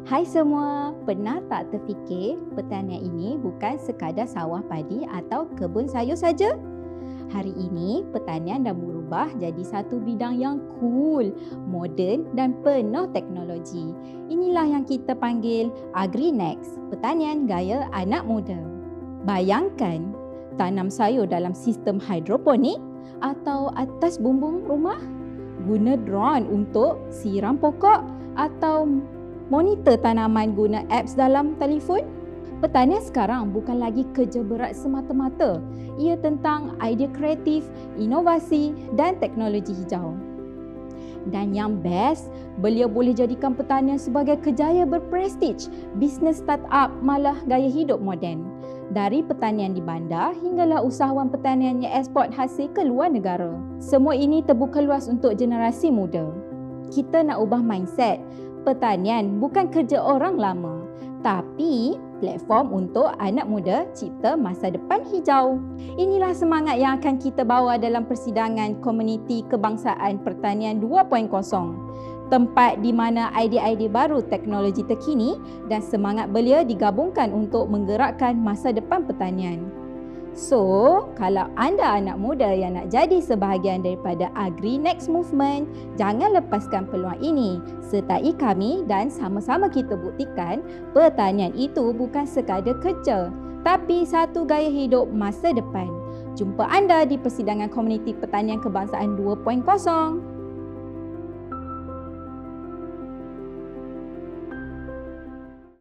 Hai semua, pernah tak terfikir pertanian ini bukan sekadar sawah padi atau kebun sayur saja? Hari ini, pertanian dah berubah jadi satu bidang yang cool, moden dan penuh teknologi. Inilah yang kita panggil AgriNext, pertanian gaya anak muda. Bayangkan, tanam sayur dalam sistem hidroponik atau atas bumbung rumah, guna drone untuk siram pokok atau monitor tanaman guna apps dalam telefon. Pertanian sekarang bukan lagi kerja berat semata-mata. Ia tentang idea kreatif, inovasi dan teknologi hijau. Dan yang best, beliau boleh jadikan pertanian sebagai kerjaya berprestij, bisnes startup malah gaya hidup moden. Dari pertanian di bandar hinggalah usahawan pertanian yang ekspor hasil ke luar negara. Semua ini terbuka luas untuk generasi muda. Kita nak ubah mindset. Pertanian bukan kerja orang lama, tapi platform untuk anak muda cipta masa depan hijau. Inilah semangat yang akan kita bawa dalam persidangan Komuniti Kebangsaan Pertanian 2.0. Tempat di mana idea-idea baru teknologi terkini dan semangat belia digabungkan untuk menggerakkan masa depan pertanian. So, kalau anda anak muda yang nak jadi sebahagian daripada AgriNext Movement, jangan lepaskan peluang ini. Sertai kami dan sama-sama kita buktikan pertanian itu bukan sekadar kerja, tapi satu gaya hidup masa depan. Jumpa anda di persidangan Komuniti Pertanian Kebangsaan 2.0.